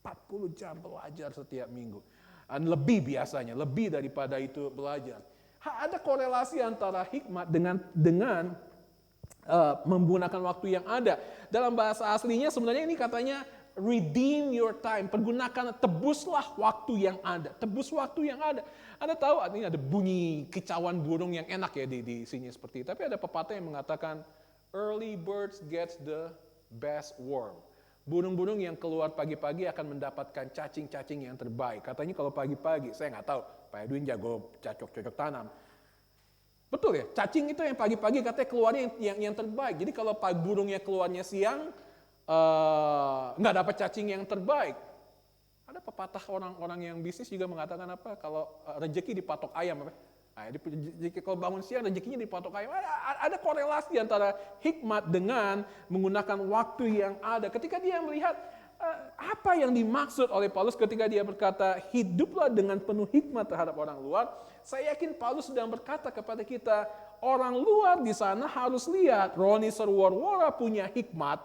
40 jam belajar setiap minggu. Dan lebih biasanya, lebih daripada itu belajar. Ada korelasi antara hikmat dengan menggunakan waktu yang ada. Dalam bahasa aslinya sebenarnya ini katanya redeem your time. Pergunakan, tebuslah waktu yang ada. Tebus waktu yang ada. Anda tahu ini ada bunyi kicauan burung yang enak ya di sini seperti itu. Tapi ada pepatah yang mengatakan early birds gets the best worm. Burung-burung yang keluar pagi-pagi akan mendapatkan cacing-cacing yang terbaik. Katanya kalau pagi-pagi, saya nggak tahu, Pak Edwin jago cocok tanam. Betul ya, cacing itu yang pagi-pagi katanya keluarnya yang terbaik. Jadi kalau burungnya keluarnya siang, nggak dapat cacing yang terbaik. Ada pepatah orang-orang yang bisnis juga mengatakan apa? Kalau rezeki dipatok ayam, apa? Nah, kalau bangun siang rezekinya dipatok ayam. Ada korelasi antara hikmat dengan menggunakan waktu yang ada. Ketika dia melihat apa yang dimaksud oleh Paulus ketika dia berkata, hiduplah dengan penuh hikmat terhadap orang luar. Saya yakin Paulus sedang berkata kepada kita, orang luar di sana harus lihat Roni Serwarwara punya hikmat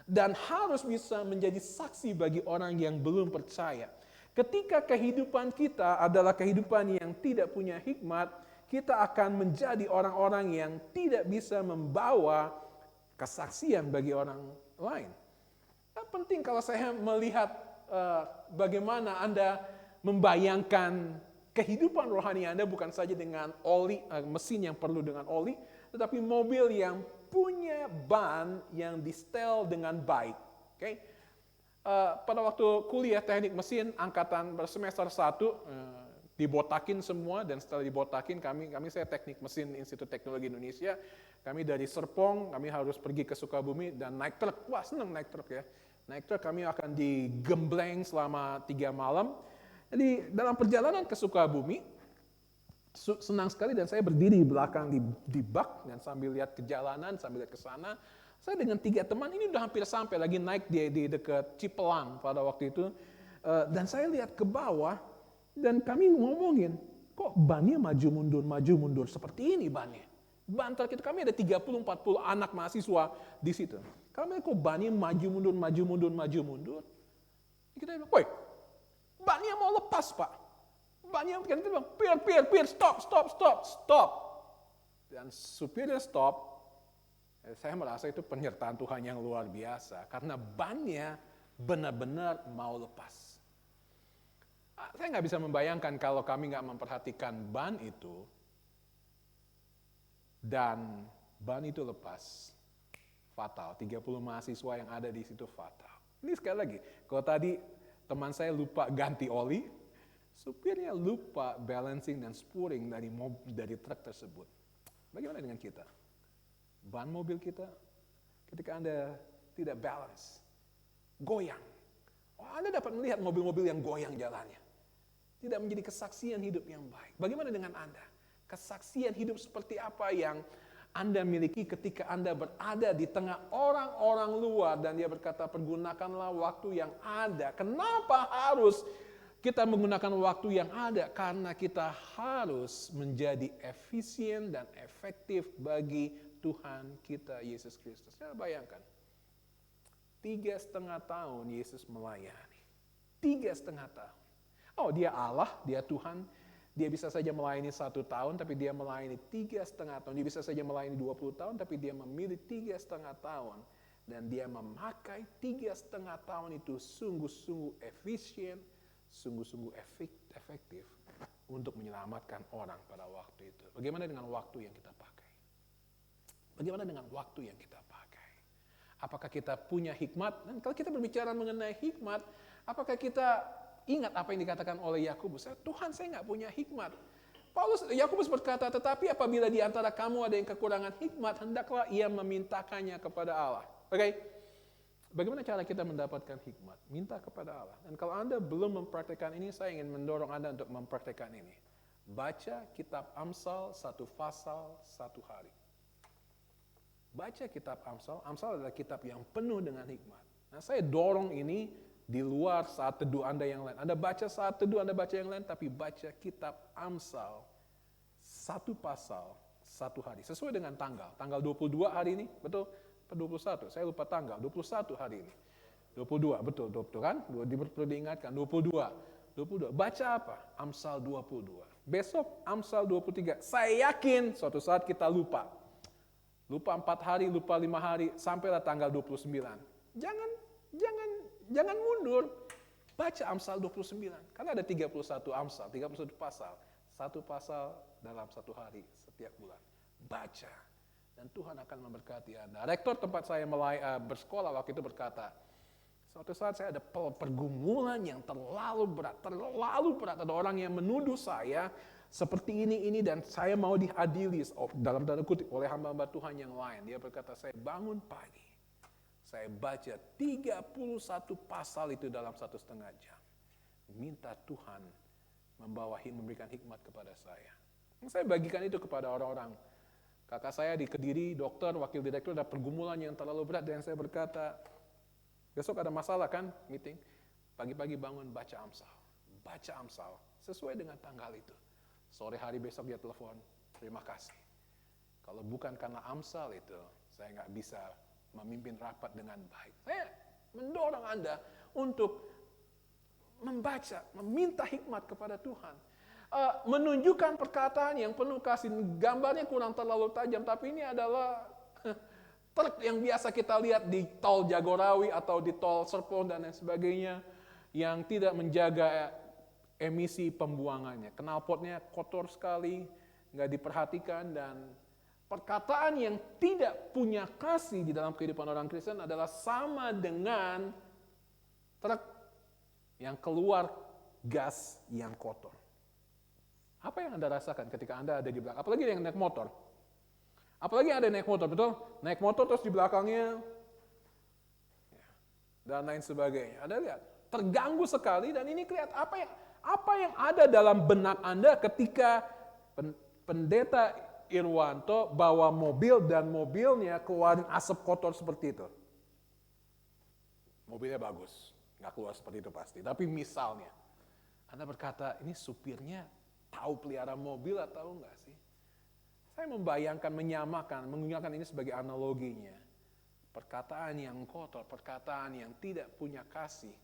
dan harus bisa menjadi saksi bagi orang yang belum percaya. Ketika kehidupan kita adalah kehidupan yang tidak punya hikmat, kita akan menjadi orang-orang yang tidak bisa membawa kesaksian bagi orang lain. Penting kalau saya melihat bagaimana Anda membayangkan kehidupan rohani Anda bukan saja dengan oli, mesin yang perlu dengan oli, tetapi mobil yang punya ban yang di-setel dengan baik. Okay? Pada waktu kuliah teknik mesin angkatan bersemester 1 dibotakin semua, dan setelah dibotakin saya teknik mesin Institut Teknologi Indonesia, kami dari Serpong kami harus pergi ke Sukabumi dan naik truk. Wah, senang naik truk ya. Naik truk kami akan digembleng selama 3 malam. Jadi dalam perjalanan ke Sukabumi senang sekali, dan saya berdiri di belakang di bak dan sambil lihat ke jalanan, sambil lihat ke sana. Saya dengan 3 teman ini udah hampir sampai, lagi naik di dekat Cipelang pada waktu itu. Dan saya lihat ke bawah dan kami ngomongin, kok bannya maju mundur seperti ini bannya. Ban truk itu kami ada 30-40 anak mahasiswa di situ. Kami kok bannya maju mundur. Kita bilang, woi, bannya mau lepas Pak. Banyak kan itu bilang, pir, stop. Dan supirnya stop. Saya merasa itu penyertaan Tuhan yang luar biasa. Karena bannya benar-benar mau lepas. Saya nggak bisa membayangkan kalau kami nggak memperhatikan ban itu. Dan ban itu lepas. Fatal. 30 mahasiswa yang ada di situ fatal. Ini sekali lagi, kalau tadi teman saya lupa ganti oli, supirnya lupa balancing dan spooring dari truk tersebut. Bagaimana dengan kita? Ban mobil kita, ketika Anda tidak balance, goyang. Anda dapat melihat mobil-mobil yang goyang jalannya. Tidak menjadi kesaksian hidup yang baik. Bagaimana dengan Anda? Kesaksian hidup seperti apa yang Anda miliki ketika Anda berada di tengah orang-orang luar dan dia berkata, pergunakanlah waktu yang ada. Kenapa harus kita menggunakan waktu yang ada? Karena kita harus menjadi efisien dan efektif bagi Tuhan kita Yesus Kristus. Saya bayangkan, 3,5 tahun Yesus melayani. 3,5 tahun. Oh, dia Allah, dia Tuhan. Dia bisa saja melayani 1 tahun, tapi dia melayani 3,5 tahun. Dia bisa saja melayani 20 tahun, tapi dia memilih 3,5 tahun. Dan dia memakai 3,5 tahun itu sungguh-sungguh efisien, sungguh-sungguh efektif untuk menyelamatkan orang pada waktu itu. Bagaimana dengan waktu yang kita pakai? Bagaimana dengan waktu yang kita pakai? Apakah kita punya hikmat? Dan kalau kita berbicara mengenai hikmat, apakah kita ingat apa yang dikatakan oleh Yakobus? Tuhan, saya nggak punya hikmat. Yakobus berkata, tetapi apabila di antara kamu ada yang kekurangan hikmat, hendaklah ia memintakannya kepada Allah. Oke? Bagaimana cara kita mendapatkan hikmat? Minta kepada Allah. Dan kalau Anda belum mempraktikkan ini, saya ingin mendorong Anda untuk mempraktikkan ini. Baca kitab Amsal 1 pasal 1 hari. Baca kitab Amsal. Amsal adalah kitab yang penuh dengan hikmat. Nah, saya dorong ini di luar saat teduh Anda yang lain. Anda baca saat teduh, Anda baca yang lain, tapi baca kitab Amsal 1 pasal 1 hari. Sesuai dengan tanggal. Tanggal 22 hari ini, betul? 21, saya lupa tanggal. 21 hari ini. 22, betul kan? Perlu diingatkan, 22. Baca apa? Amsal 22. Besok Amsal 23. Saya yakin suatu saat kita lupa. Lupa 4 hari, lupa 5 hari, sampailah tanggal 29. Jangan mundur. Baca Amsal 29. Karena ada 31 Amsal, 31 pasal. 1 pasal dalam 1 hari setiap bulan. Baca. Dan Tuhan akan memberkati Anda. Rektor tempat saya bersekolah waktu itu berkata, suatu saat saya ada pergumulan yang terlalu berat. Ada orang yang menuduh saya seperti ini dan saya mau diadili dalam tanda kutip oleh hamba-hamba Tuhan yang lain. Dia berkata, saya bangun pagi. Saya baca 31 pasal itu dalam 1,5 jam. Minta Tuhan memberikan hikmat kepada saya. Saya bagikan itu kepada orang-orang. Kakak saya di Kediri, dokter, wakil direktur, ada pergumulan yang terlalu berat. Dan saya berkata, besok ada masalah kan, meeting. Pagi-pagi bangun, baca Amsal. Baca Amsal, sesuai dengan tanggal itu. Sore hari besok dia telepon, terima kasih. Kalau bukan karena Amsal itu, saya nggak bisa memimpin rapat dengan baik. Saya mendorong Anda untuk membaca, meminta hikmat kepada Tuhan. Menunjukkan perkataan yang penuh kasih. Gambarnya kurang terlalu tajam, tapi ini adalah truk yang biasa kita lihat di tol Jagorawi atau di tol Serpong dan lain sebagainya, yang tidak menjaga emisi pembuangannya. Knalpotnya kotor sekali, nggak diperhatikan, dan perkataan yang tidak punya kasih di dalam kehidupan orang Kristen adalah sama dengan truk yang keluar gas yang kotor. Apa yang Anda rasakan ketika Anda ada di belakang? Apalagi yang naik motor. Apalagi ada naik motor, betul? Naik motor terus di belakangnya dan lain sebagainya. Anda lihat, terganggu sekali, dan ini kelihatan apa yang ada dalam benak Anda ketika pendeta Irwanto bawa mobil dan mobilnya keluarin asap kotor seperti itu. Mobilnya bagus, nggak keluar seperti itu pasti. Tapi misalnya, Anda berkata, ini supirnya tahu pelihara mobil atau enggak sih? Saya membayangkan, menggunakan ini sebagai analoginya. Perkataan yang kotor, perkataan yang tidak punya kasih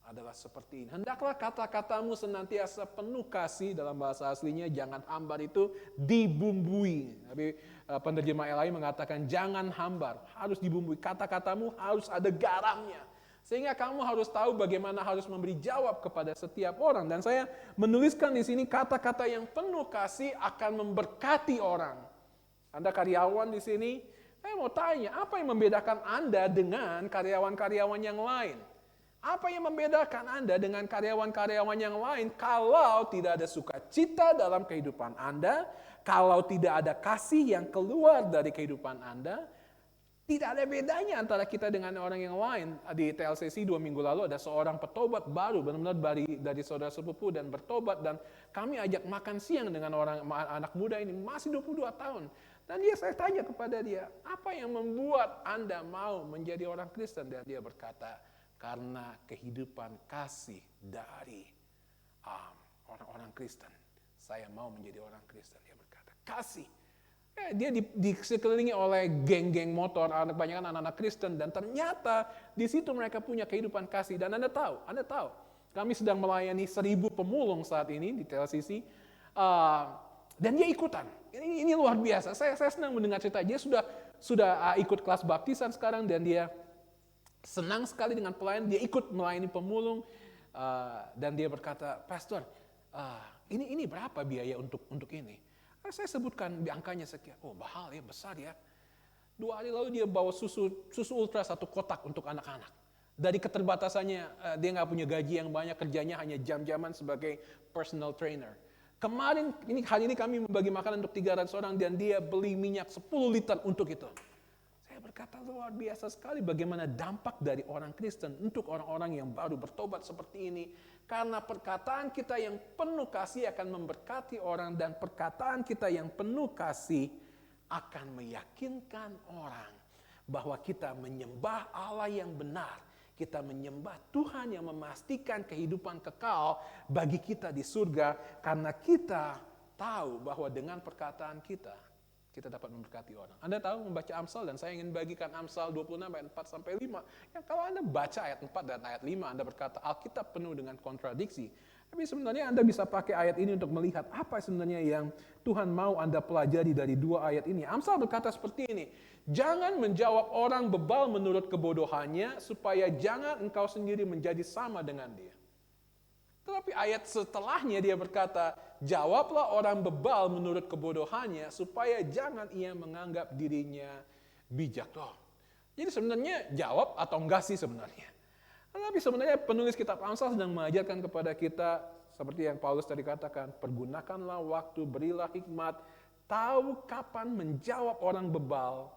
adalah seperti ini. Hendaklah kata-katamu senantiasa penuh kasih, dalam bahasa aslinya jangan hambar itu dibumbui. Tapi penerjemah lain mengatakan jangan hambar, harus dibumbui. Kata-katamu harus ada garamnya. Sehingga kamu harus tahu bagaimana harus memberi jawab kepada setiap orang. Dan saya menuliskan di sini kata-kata yang penuh kasih akan memberkati orang. Anda karyawan di sini, saya mau tanya, apa yang membedakan Anda dengan karyawan-karyawan yang lain? Apa yang membedakan Anda dengan karyawan-karyawan yang lain kalau tidak ada sukacita dalam kehidupan Anda, kalau tidak ada kasih yang keluar dari kehidupan Anda, tidak ada bedanya antara kita dengan orang yang lain. Di TLCC 2 minggu lalu ada seorang petobat baru, benar-benar dari saudara sepupu dan bertobat, dan kami ajak makan siang dengan orang anak muda ini, masih 22 tahun. Dan saya tanya kepada dia, apa yang membuat Anda mau menjadi orang Kristen? Dan dia berkata, karena kehidupan kasih dari orang-orang Kristen. Saya mau menjadi orang Kristen, dia berkata. Kasih. Dia disekelilingi oleh geng-geng motor, kebanyakan anak-anak Kristen, dan ternyata di situ mereka punya kehidupan kasih. Dan Anda tahu, kami sedang melayani 1.000 pemulung saat ini di TLCC, dan dia ikutan. Ini luar biasa. Saya senang mendengar cerita. Dia sudah ikut kelas baptisan sekarang, dan dia senang sekali dengan pelayan. Dia ikut melayani pemulung, dan dia berkata, Pastor, ini berapa biaya untuk ini? Saya sebutkan angkanya sekian. Oh, mahal ya, besar ya. 2 hari lalu dia bawa susu ultra 1 kotak untuk anak-anak. Dari keterbatasannya, dia nggak punya gaji yang banyak, kerjanya hanya jam-jaman sebagai personal trainer. Hari ini kami membagi makanan untuk 300 orang, dan dia beli minyak 10 liter untuk itu. Saya berkata, luar biasa sekali bagaimana dampak dari orang Kristen untuk orang-orang yang baru bertobat seperti ini. Karena perkataan kita yang penuh kasih akan memberkati orang, dan perkataan kita yang penuh kasih akan meyakinkan orang bahwa kita menyembah Allah yang benar. Kita menyembah Tuhan yang memastikan kehidupan kekal bagi kita di surga, karena kita tahu bahwa dengan perkataan kita dapat memberkati orang. Anda tahu membaca Amsal, dan saya ingin bagikan Amsal 26 ayat 4-5. Yang kalau Anda baca ayat 4 dan ayat 5, Anda berkata Alkitab penuh dengan kontradiksi. Tapi sebenarnya Anda bisa pakai ayat ini untuk melihat apa sebenarnya yang Tuhan mau Anda pelajari dari 2 ayat ini. Amsal berkata seperti ini, jangan menjawab orang bebal menurut kebodohannya, supaya jangan engkau sendiri menjadi sama dengan dia. Tetapi ayat setelahnya dia berkata, jawablah orang bebal menurut kebodohannya, supaya jangan ia menganggap dirinya bijak. Jadi sebenarnya jawab atau enggak sih sebenarnya. Tetapi sebenarnya penulis kitab Amsal sedang mengajarkan kepada kita, seperti yang Paulus tadi katakan, pergunakanlah waktu, berilah hikmat, tahu kapan menjawab orang bebal,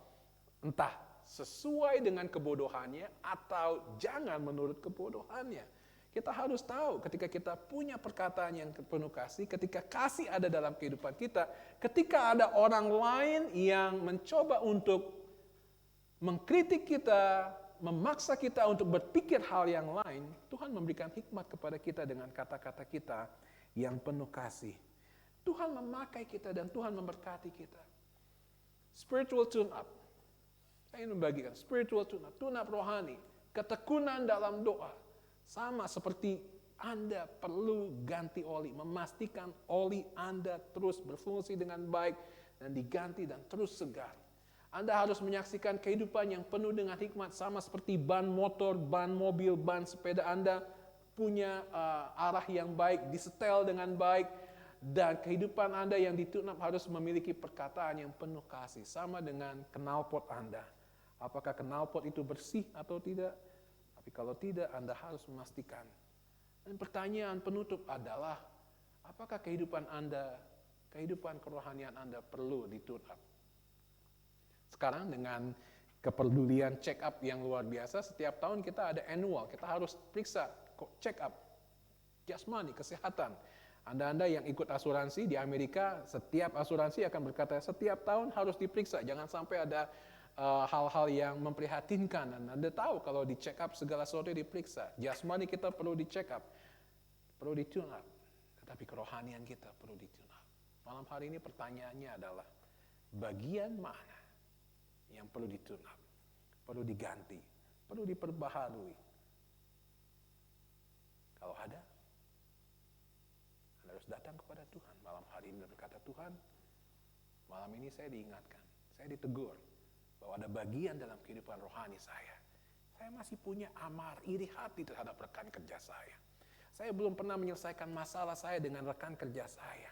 entah sesuai dengan kebodohannya atau jangan menurut kebodohannya. Kita harus tahu ketika kita punya perkataan yang penuh kasih, ketika kasih ada dalam kehidupan kita, ketika ada orang lain yang mencoba untuk mengkritik kita, memaksa kita untuk berpikir hal yang lain, Tuhan memberikan hikmat kepada kita dengan kata-kata kita yang penuh kasih. Tuhan memakai kita dan Tuhan memberkati kita. Spiritual tune-up. Saya ingin membagikan spiritual tune-up rohani, ketekunan dalam doa. Sama seperti Anda perlu ganti oli, memastikan oli Anda terus berfungsi dengan baik dan diganti dan terus segar. Anda harus menyaksikan kehidupan yang penuh dengan hikmat, sama seperti ban motor, ban mobil, ban sepeda Anda punya arah yang baik, disetel dengan baik, dan kehidupan Anda yang ditune-up harus memiliki perkataan yang penuh kasih, sama dengan knalpot Anda. Apakah knalpot itu bersih atau tidak? Tapi kalau tidak, Anda harus memastikan. Dan pertanyaan penutup adalah, apakah kehidupan Anda, kehidupan kerohanian Anda perlu ditune-up? Sekarang dengan kepedulian check up yang luar biasa, setiap tahun kita ada annual, kita harus periksa check up jasmani, kesehatan. Anda yang ikut asuransi di Amerika, setiap asuransi akan berkata setiap tahun harus diperiksa, jangan sampai ada hal-hal yang memprihatinkan. Dan Anda tahu kalau di check up segala sesuatu diperiksa. Jasmani kita perlu di check up, perlu di tune up. Tetapi kerohanian kita perlu di tune up. Malam hari ini pertanyaannya adalah, bagian mana yang perlu di tune up, perlu diganti, perlu diperbaharui? Kalau ada, Anda harus datang kepada Tuhan. Malam hari ini berkata, Tuhan, malam ini saya diingatkan, saya ditegur, bahwa ada bagian dalam kehidupan rohani saya. Saya masih punya amar, iri hati terhadap rekan kerja saya. Saya belum pernah menyelesaikan masalah saya dengan rekan kerja saya.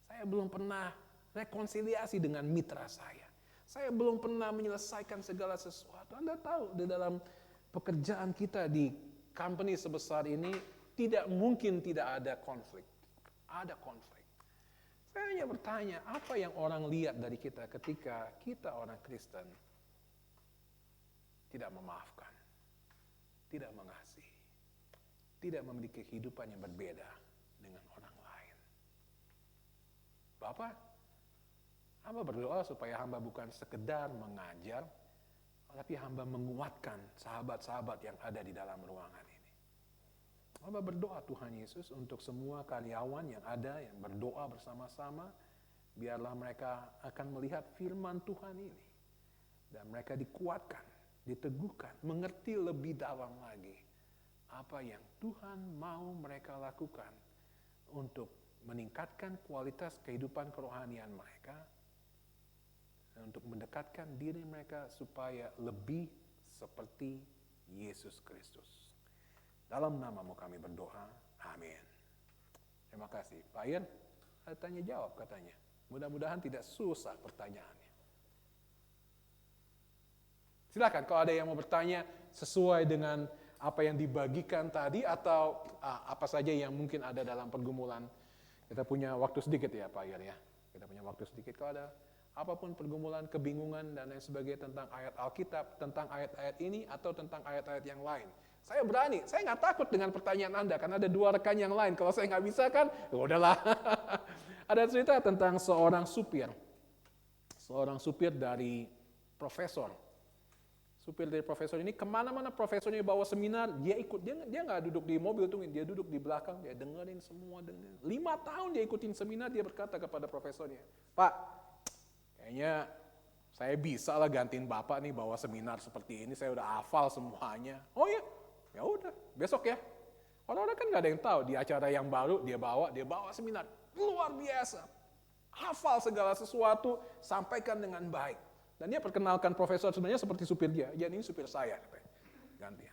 Saya belum pernah rekonsiliasi dengan mitra saya. Saya belum pernah menyelesaikan segala sesuatu. Anda tahu, di dalam pekerjaan kita di company sebesar ini tidak mungkin tidak ada konflik. Ada konflik. Saya hanya bertanya, apa yang orang lihat dari kita ketika kita orang Kristen tidak memaafkan, tidak mengasihi, tidak memiliki kehidupan yang berbeda dengan orang lain. Bapak, hamba berdoa supaya hamba bukan sekedar mengajar, tapi hamba menguatkan sahabat-sahabat yang ada di dalam ruangan ini. Hamba berdoa Tuhan Yesus untuk semua karyawan yang ada, yang berdoa bersama-sama, biarlah mereka akan melihat firman Tuhan ini. Dan mereka dikuatkan, diteguhkan, mengerti lebih dalam lagi apa yang Tuhan mau mereka lakukan untuk meningkatkan kualitas kehidupan kerohanian mereka dan untuk mendekatkan diri mereka supaya lebih seperti Yesus Kristus. Dalam namamu kami berdoa, amin. Terima kasih. Pak Ian, ada tanya jawab katanya. Mudah-mudahan tidak susah pertanyaannya. Silakan kalau ada yang mau bertanya sesuai dengan apa yang dibagikan tadi atau apa saja yang mungkin ada dalam pergumulan. Kita punya waktu sedikit ya Pak Ian ya. Kita punya waktu sedikit. Kalau ada apapun pergumulan, kebingungan dan lain sebagainya tentang ayat Alkitab, tentang ayat-ayat ini atau tentang ayat-ayat yang lain. Saya berani, saya nggak takut dengan pertanyaan Anda karena ada 2 rekan yang lain. Kalau saya nggak bisa kan, ya udahlah. Ada cerita tentang seorang supir dari profesor. Supir dari profesor ini kemana-mana profesornya bawa seminar, dia ikut. Dia nggak duduk di mobil tuh, dia duduk di belakang, dia dengerin semua. 5 tahun dia ikutin seminar, dia berkata kepada profesornya, Pak, kayaknya saya bisa lah gantiin Bapak nih bawa seminar seperti ini, saya udah hafal semuanya. Oh iya, ya udah, besok ya. Orang-orang kan nggak ada yang tahu, di acara yang baru dia bawa seminar. Luar biasa, hafal segala sesuatu, sampaikan dengan baik. Dan dia perkenalkan profesor sebenarnya seperti supir dia. Ya ini supir saya, gantian.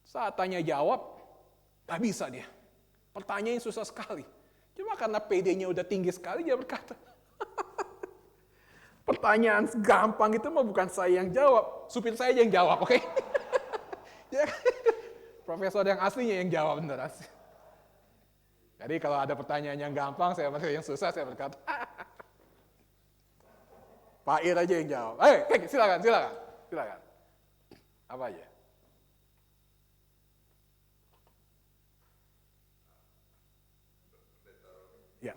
Saat tanya jawab, gak bisa dia. Pertanyaannya susah sekali. Cuma karena PD-nya udah tinggi sekali, dia berkata, pertanyaan gampang itu mah bukan saya yang jawab, supir saya yang jawab, oke? Profesor yang aslinya yang jawab beneran. Jadi kalau ada pertanyaan yang gampang, yang susah, saya berkata, Pak Ir aja yang jawab. Silakan. Apa aja? Ya.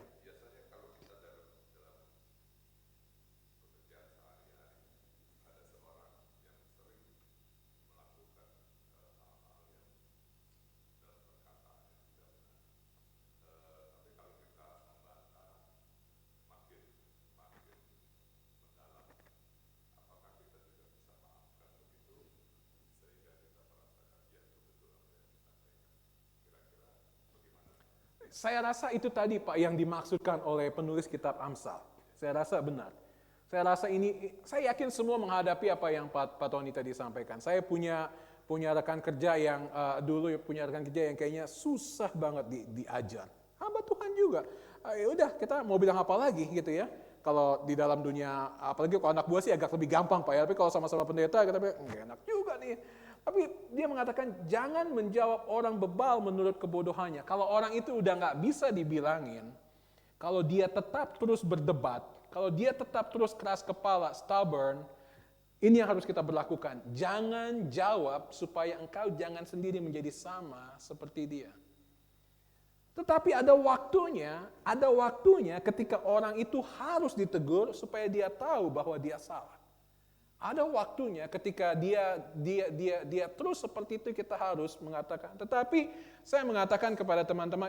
Saya rasa itu tadi Pak yang dimaksudkan oleh penulis kitab Amsal. Saya rasa benar. Saya rasa saya yakin semua menghadapi apa yang Pak Tony tadi sampaikan. Saya punya rekan kerja yang kayaknya susah banget diajar. Hamba Tuhan juga. Ya udah, kita mau bilang apa lagi gitu ya. Kalau di dalam dunia, apalagi kalau anak buah sih agak lebih gampang Pak ya. Tapi kalau sama-sama pendeta, kita bilang, nggak enak juga nih. Tapi dia mengatakan, jangan menjawab orang bebal menurut kebodohannya. Kalau orang itu udah nggak bisa dibilangin, kalau dia tetap terus berdebat, kalau dia tetap terus keras kepala, stubborn, ini yang harus kita berlakukan. Jangan jawab supaya engkau jangan sendiri menjadi sama seperti dia. Tetapi ada waktunya ketika orang itu harus ditegur supaya dia tahu bahwa dia salah. Ada waktunya ketika dia terus seperti itu kita harus mengatakan. Tetapi saya mengatakan kepada teman-teman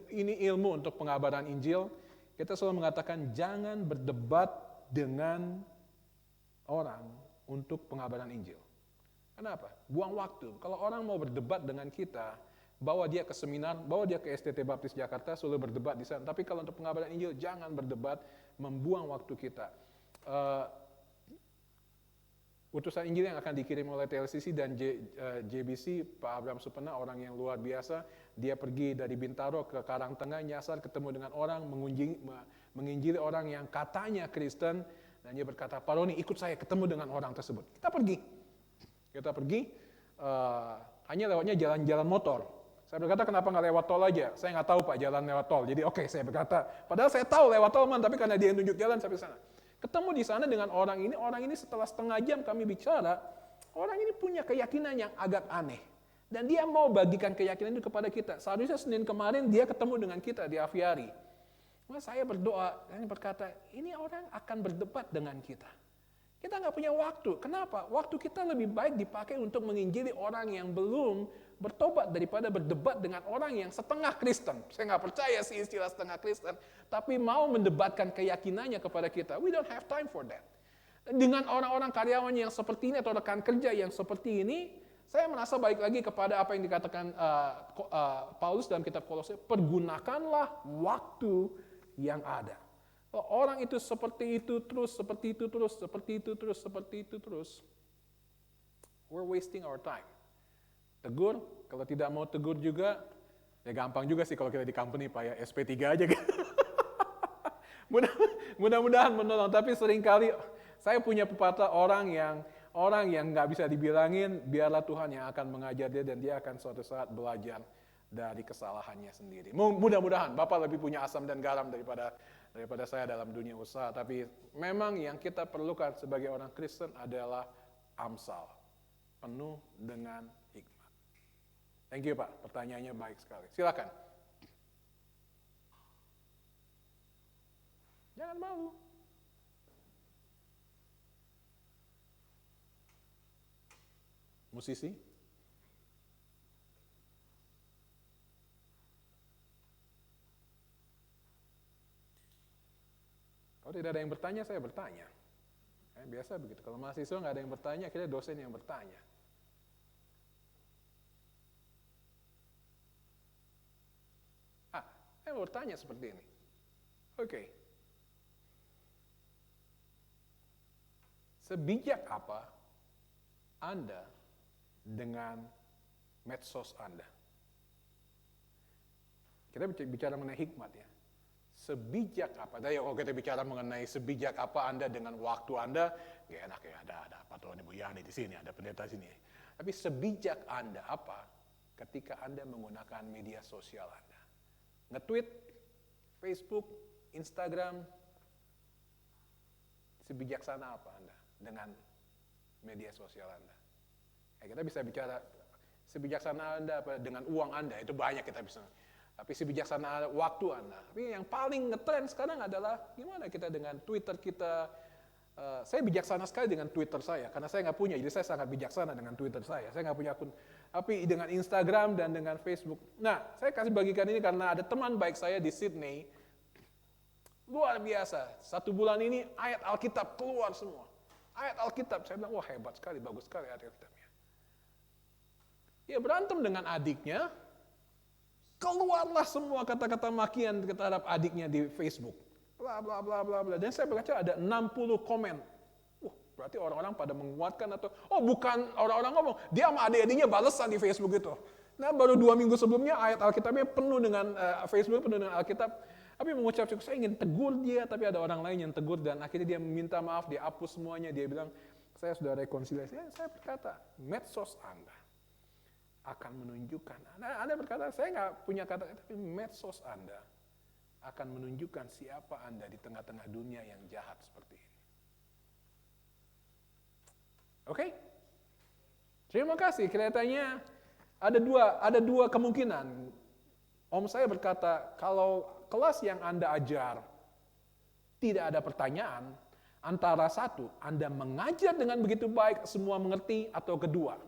ini ilmu untuk pengabaran Injil. Kita selalu mengatakan jangan berdebat dengan orang untuk pengabaran Injil. Kenapa? Buang waktu. Kalau orang mau berdebat dengan kita, bawa dia ke seminar, bawa dia ke STT Baptis Jakarta, selalu berdebat di sana. Tapi kalau untuk pengabaran Injil, jangan berdebat, membuang waktu kita. Utusan Injil yang akan dikirim oleh TLCC dan JBC, Pak Abraham Supena, orang yang luar biasa. Dia pergi dari Bintaro ke Karangtengah, nyasar ketemu dengan orang, menginjili orang yang katanya Kristen, dan dia berkata, Pak Roni ikut saya ketemu dengan orang tersebut. Kita pergi. hanya lewatnya jalan-jalan motor. Saya berkata, kenapa nggak lewat tol aja? Saya nggak tahu Pak jalan lewat tol. Jadi oke, saya berkata, padahal saya tahu lewat tol man, tapi karena dia yang tunjuk jalan sampai sana. Ketemu di sana dengan orang ini setelah setengah jam kami bicara, orang ini punya keyakinan yang agak aneh. Dan dia mau bagikan keyakinan itu kepada kita. Seharusnya Senin kemarin dia ketemu dengan kita di Aviari. Saya berdoa dan berkata, ini orang akan berdebat dengan kita. Kita nggak punya waktu. Kenapa? Waktu kita lebih baik dipakai untuk menginjili orang yang belum bertobat daripada berdebat dengan orang yang setengah Kristen. Saya nggak percaya sih istilah setengah Kristen, tapi mau mendebatkan keyakinannya kepada kita. We don't have time for that. Dengan orang-orang karyawan yang seperti ini atau rekan kerja yang seperti ini, saya merasa baik lagi kepada apa yang dikatakan Paulus dalam kitab Kolose, pergunakanlah waktu yang ada. Orang itu seperti itu terus, seperti itu terus, seperti itu terus, seperti itu terus. We're wasting our time. Tegur, kalau tidak mau tegur juga, ya gampang juga sih kalau kita di company Pak ya, SP3 aja kan. Mudah-mudahan menolong, tapi seringkali saya punya pepatah orang yang nggak bisa dibilangin, biarlah Tuhan yang akan mengajar dia dan dia akan suatu saat belajar dari kesalahannya sendiri. Mudah-mudahan Bapak lebih punya asam dan garam daripada saya dalam dunia usaha. Tapi memang yang kita perlukan sebagai orang Kristen adalah Amsal, penuh dengan hikmat. Thank you Pak, pertanyaannya baik sekali. Silakan. Jangan malu. Musisi? Kalau tidak ada yang bertanya, saya bertanya. Biasa begitu. Kalau mahasiswa nggak ada yang bertanya, akhirnya dosen yang bertanya. Saya mau bertanya seperti ini. Oke. Sebijak apa Anda dengan medsos Anda? Kita bicara mengenai hikmat ya. Sebijak apa? Kalau kita bicara mengenai sebijak apa Anda dengan waktu Anda, ya enak ya, ada Pak Tuhan Ibu Yani di sini, ada pendeta sini. Tapi sebijak Anda apa ketika Anda menggunakan media sosial Anda? Nge-tweet, Facebook, Instagram, sebijaksana apa Anda dengan media sosial Anda? Kita bisa bicara sebijaksana Anda apa dengan uang Anda, itu banyak kita bisa. Tapi sebijaksana waktu Anda. Tapi yang paling ngetrend sekarang adalah gimana kita dengan Twitter kita. Saya bijaksana sekali dengan Twitter saya, karena saya nggak punya, jadi saya sangat bijaksana dengan Twitter saya. Saya nggak punya akun. Tapi dengan Instagram dan dengan Facebook. Nah, saya kasih bagikan ini karena ada teman baik saya di Sydney. Luar biasa. 1 bulan ini ayat Alkitab keluar semua. Ayat Alkitab. Saya bilang, wah hebat sekali, bagus sekali ayat Alkitabnya. Dia berantem dengan adiknya. Keluarlah semua kata-kata makian terhadap adiknya di Facebook. Bla bla bla bla bla. Dan saya baca ada 60 komen. Berarti orang-orang pada menguatkan atau bukan orang-orang ngomong, dia sama adik-adiknya balesan di Facebook itu. Nah, baru 2 minggu sebelumnya ayat Alkitabnya penuh dengan Facebook penuh dengan Alkitab. Tapi mengucap syukur, saya ingin tegur dia, tapi ada orang lain yang tegur dan akhirnya dia meminta maaf, dia hapus semuanya, dia bilang, saya sudah rekonsiliasi. Saya berkata, medsos Anda akan menunjukkan. Anda berkata, saya nggak punya kata, tapi medsos Anda akan menunjukkan siapa Anda di tengah-tengah dunia yang jahat seperti ini. Oke? Terima kasih. Kelihatannya ada dua kemungkinan. Om saya berkata, kalau kelas yang Anda ajar tidak ada pertanyaan, antara satu, Anda mengajar dengan begitu baik, semua mengerti, atau kedua,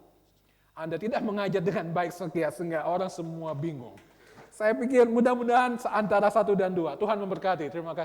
Anda tidak mengajar dengan baik sehingga orang semua bingung. Saya pikir mudah-mudahan antara 1 dan 2. Tuhan memberkati. Terima kasih.